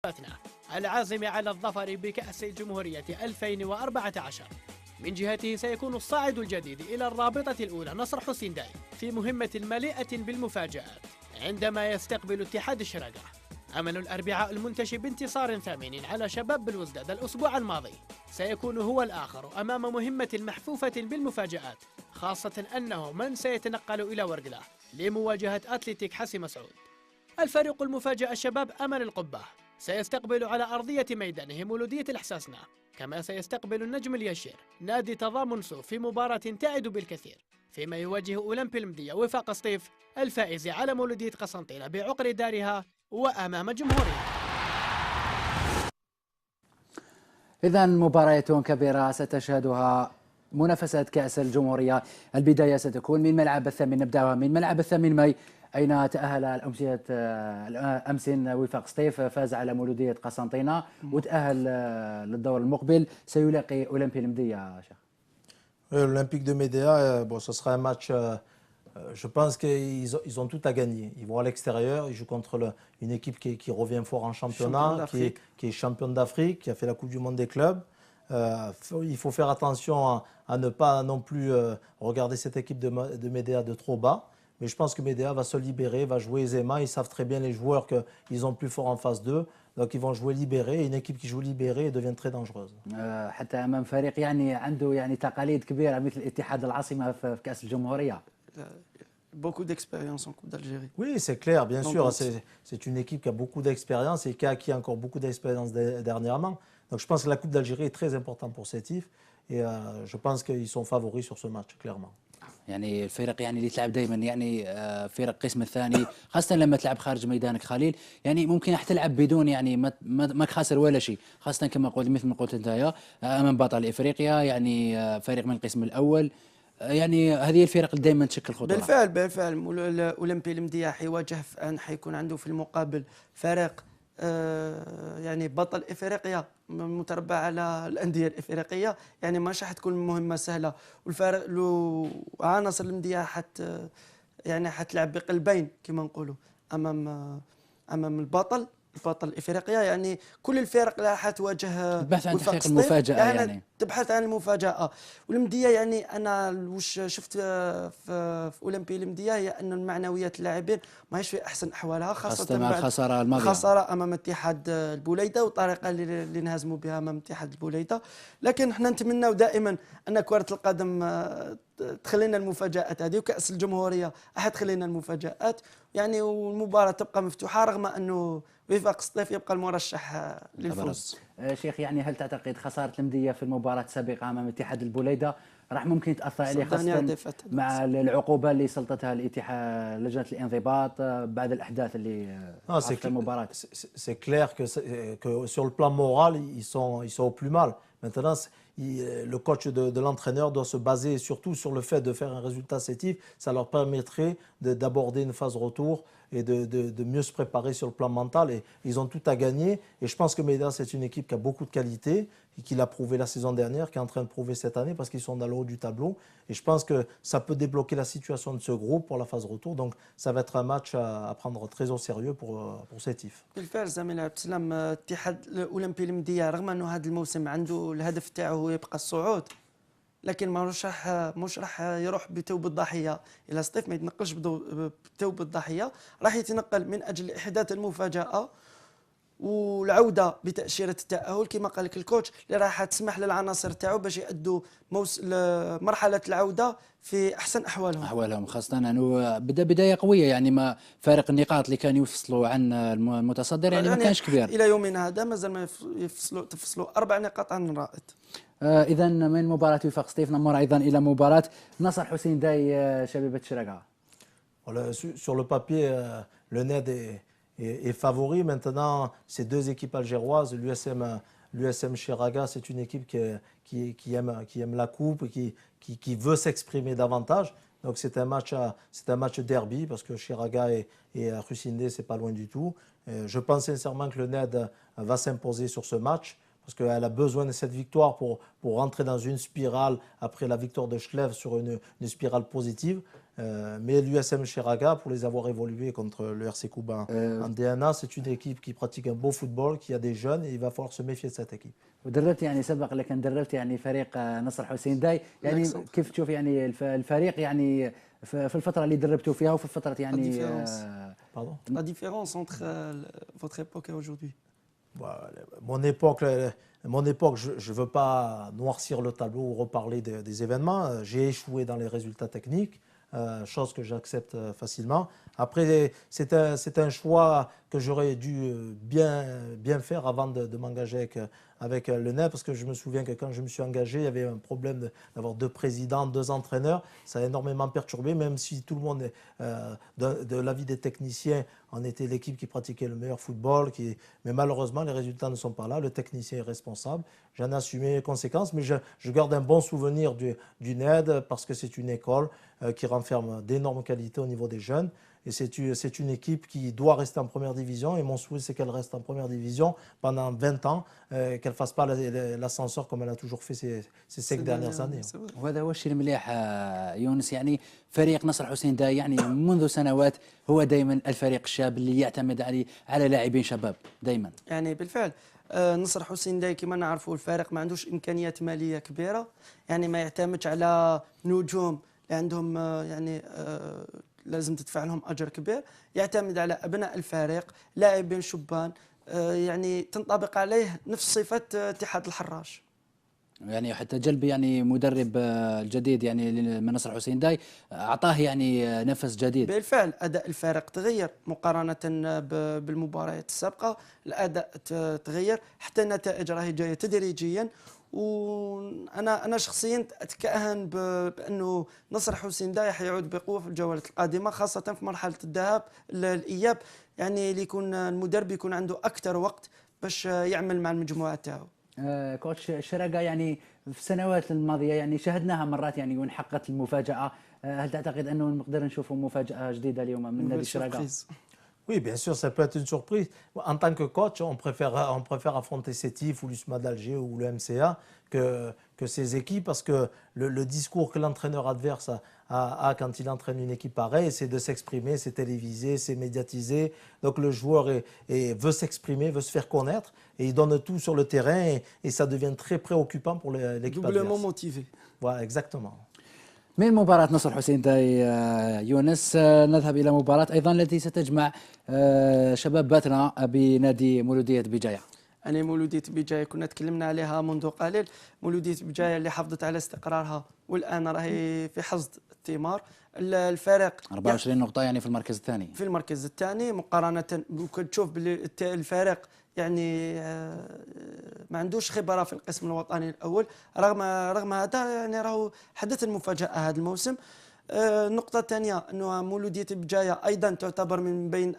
فرقتنا العازم على الظفر بكأس الجمهورية 2014. من جهته سيكون الصاعد الجديد إلى الرابطة الأولى نصر حسين داي في مهمة مليئة بالمفاجآت عندما يستقبل اتحاد الشراقة. أمل الأربعاء المنتشي بانتصار ثامن على شباب بلوزداد الأسبوع الماضي سيكون هو الآخر أمام مهمة محفوفة بالمفاجآت، خاصة أنه من سيتنقل إلى ورقلة لمواجهة أتلتيك حسي مسعود. الفريق المفاجئ الشباب أمل القبة سيستقبل على أرضية ميدانه مولودية الحساسنة، كما سيستقبل النجم اليشير نادي تضامن سو في مباراة تعد بالكثير، فيما يواجه أولمبي المدية وفاق سطيف الفائز على مولودية قسنطينة بعقر دارها وأمام جمهورها. إذا مباريات كبيرة ستشهدها منافسة كأس الجمهورية. البداية ستكون من ملعب الثامن، نبدأها من ملعب الثامن ماي، أين تأهل الأمسية أمس وفاق سطيف، فاز على مولودية قسنطينة وتأهل للدور المقبل، سيلاقي أولمبي المدية. شيخ l'Olympique de Médéa, bon, ce sera un match, je pense qu'ils ont tout à gagner. Ils vont à l'extérieur, ils jouent contre une équipe qui revient fort en championnat, qui est championne d'Afrique, qui a fait la Coupe du Monde des clubs. Il faut faire attention à ne pas non plus regarder cette équipe de Médéa de trop bas. Mais je pense que Médéa va se libérer, va jouer aisément. Ils savent très bien les joueurs qu'ils ont plus fort en face d'eux. Donc ils vont jouer libérés. Une équipe qui joue libérée devient très dangereuse. حتى أمام فريق يعني عنده تقاليد كبيرة مثل اتحاد العاصمة في كأس الجمهورية. Beaucoup d'expérience en Coupe d'Algérie. Oui, c'est clair, bien sûr. C'est une équipe qui a beaucoup d'expérience et qui a acquis encore beaucoup d'expérience dernièrement. Donc je pense que la Coupe d'Algérie est très importante pour Sétif. Et je pense qu'ils sont favoris sur ce match, clairement. يعني الفرق اللي تلعب دائما فرق قسم الثاني، خاصة لما تلعب خارج ميدانك خليل، ممكن راح تلعب بدون ما خاسر ولا شيء، خاصة كما قلت مثل ما قلت انت امام بطل افريقيا، فريق من القسم الاول، هذه الفرق اللي دائما تشكل خطوره. بالفعل اولمبي المدياح حيواجه حيكون عنده في المقابل فريق بطل افريقيا متربع على الانديه الافريقيه، مش راح تكون مهمه سهله، والفرق عناصر المدية حتلعب بقلبين كما نقولوا امام البطل افريقيا. كل الفرق راح تواجه البحث عن تحقيق المفاجاه، تبحث عن المفاجاه. والمدية انا واش شفت في اولمبي المدية هي ان المعنويات اللاعبين ماهيش في احسن احوالها، خاصه مع الخساره الماضيه، خساره امام اتحاد البوليده والطريقه اللي نهزموا بها امام اتحاد البوليده. لكن احنا نتمناو دائما ان كره القدم تخلينا المفاجات هذه، وكأس الجمهورية تخلينا المفاجآت، والمباراة تبقى مفتوحة رغم أنه وفاق سطيف يبقى المرشح للفوز. شيخ هل تعتقد خسارة المدية في المباراة السابقة أمام اتحاد البوليدة راح ممكن تأثر عليه، خاصة مع العقوبة اللي سلطتها الاتحاد لجنة الانضباط بعد الأحداث اللي في المباراة؟ C'est clair que sur le plan moral, ils sont au plus mal. Maintenant, le coach de l'entraîneur doit se baser surtout sur le fait de faire un résultat sétif. Ça leur permettrait d'aborder une phase retour et de mieux se préparer sur le plan mental. Et ils ont tout à gagner. Et je pense que Médéa, c'est une équipe qui a beaucoup de qualité et qui l'a prouvé la saison dernière, qui est en train de prouver cette année parce qu'ils sont dans le haut du tableau. Et je pense que ça peut débloquer la situation de ce groupe pour la phase retour. Donc ça va être un match à prendre très au sérieux pour Sétif. بالفعل زميلي عبد السلام، اتحاد الاولمبي المدية رغم انه هذا الموسم عنده الهدف تاعه هو يبقى الصعود، لكن مش راح يروح بتوب الضحيه الى سطيف، ما يتنقلش بتوب الضحيه، راح يتنقل من اجل احداث المفاجاه والعوده بتاشيره التاهل كما قال لك الكوتش، اللي راح تسمح للعناصر تاعو باش يادوا مرحله العوده في احسن احوالهم، خاصه انه بدا بدايه قويه، ما فارق النقاط اللي كانوا يفصلوا عن المتصدر ما كانش كبير الى يومنا هذا، مازال ما تفصلوا 4 نقاط عن الرائد. إذا من مباراة وفاق سطيف نمر أيضا إلى مباراة نصر حسين داي شبيبة الشراقة. Sur le papier, le NED est favori. Maintenant, ces deux équipes algéroises, l'USM Chiraga, c'est une équipe qui aime la coupe, qui veut s'exprimer davantage. Donc c'est un match derby parce que Chiraga et Hussein c'est pas loin du tout. Je pense sincèrement que le NED va s'imposer sur ce match, parce qu'elle a besoin de cette victoire pour rentrer dans une spirale après la victoire de Chlèves sur une spirale positive. Mais l'USM Chiraga, pour les avoir évolués contre le RC Cuba en DNA, c'est une équipe qui pratique un beau football, qui a des jeunes et il va falloir se méfier de cette équipe. ودربت يعني سبق لكن دربت يعني فريق نصر حسين داي يعني بالعكس. كيف تشوف يعني الفريق يعني في الفترة اللي دربتوا فيها وفي فترة يعني Pardon. La différence entre votre époque et aujourd'hui. Voilà, mon époque, je ne veux pas noircir le tableau ou reparler des événements. J'ai échoué dans les résultats techniques, chose que j'accepte facilement. Après, c'est un choix que j'aurais dû bien faire avant de m'engager avec le NEP, parce que je me souviens que quand je me suis engagé, il y avait un problème d'avoir 2 présidents, 2 entraîneurs. Ça a énormément perturbé, même si tout le monde, de l'avis des techniciens, on était l'équipe qui pratiquait le meilleur football. Mais malheureusement, les résultats ne sont pas là. Le technicien est responsable. J'en ai assumé les conséquences, mais je garde un bon souvenir du NED parce que c'est une école qui renferme d'énormes qualités au niveau des jeunes. Et c'est une équipe qui doit rester en première division. Et mon souhait, c'est qu'elle reste en première division pendant 20 ans, qu'elle ne fasse pas l'ascenseur comme elle a toujours fait ces 5 dernières années. وهذا هو الشيء المليح يونس يعني فريق نصر حسين داي يعني منذ سنوات هو دائما الفريق الشاب اللي يعتمد على لاعبين شباب دائما. يعني بالفعل نصر حسين داي كما نعرفوا الفريق ما عندوش امكانيات ماليه كبيره، يعني ما يعتمدش على نجوم اللي عندهم يعني لازم تدفع لهم اجر كبير، يعتمد على ابناء الفريق لاعبين شبان، يعني تنطبق عليه نفس صفه اتحاد الحراش. يعني حتى جلب يعني مدرب الجديد يعني من نصر حسين داي اعطاه يعني نفس جديد. بالفعل اداء الفريق تغير مقارنه بالمباريات السابقه، الاداء تغير، حتى النتائج راهي جايه تدريجيا. وانا شخصيا اتكهن بانه نصر حسين داي حيعود بقوه في الجولات القادمه، خاصه في مرحله الذهاب الاياب، يعني اللي يكون المدرب يكون عنده اكثر وقت باش يعمل مع المجموعه تاعو. كوتش الشرقة يعني في السنوات الماضية يعني شاهدناها مرات يعني وين حققت المفاجأة، هل تعتقد أنه نقدر نشوف مفاجأة جديدة اليوم من نادي الشرقة؟ Oui, bien sûr, ça peut être une surprise. En tant que coach, on préfère affronter Sétif ou l'USMA d'Alger ou le MCA que ces équipes, parce que le discours que l'entraîneur adverse a quand il entraîne une équipe pareille, c'est de s'exprimer, c'est télévisé, c'est médiatisé. Donc le joueur veut s'exprimer, veut se faire connaître, et il donne tout sur le terrain, et ça devient très préoccupant pour l'équipe adverse. Doublement motivé. Voilà, exactement. من مباراة نصر حسين داي يونس نذهب إلى مباراة أيضا التي ستجمع شباب باتنا بنادي مولودية بجاية. أنا مولودية بجاية كنا تكلمنا عليها منذ قليل، مولودية بجاية اللي حافظت على استقرارها والآن راهي في حصد الثمار. الفريق 24 نقطة يعني في المركز الثاني. في المركز الثاني مقارنة كتشوف الفريق يعني ما عندوش خبرة في القسم الوطني الأول، رغم هذا يعني راهو حدث المفاجأة هذا الموسم. النقطة الثانية أنه مولودية بجاية أيضا تعتبر من بين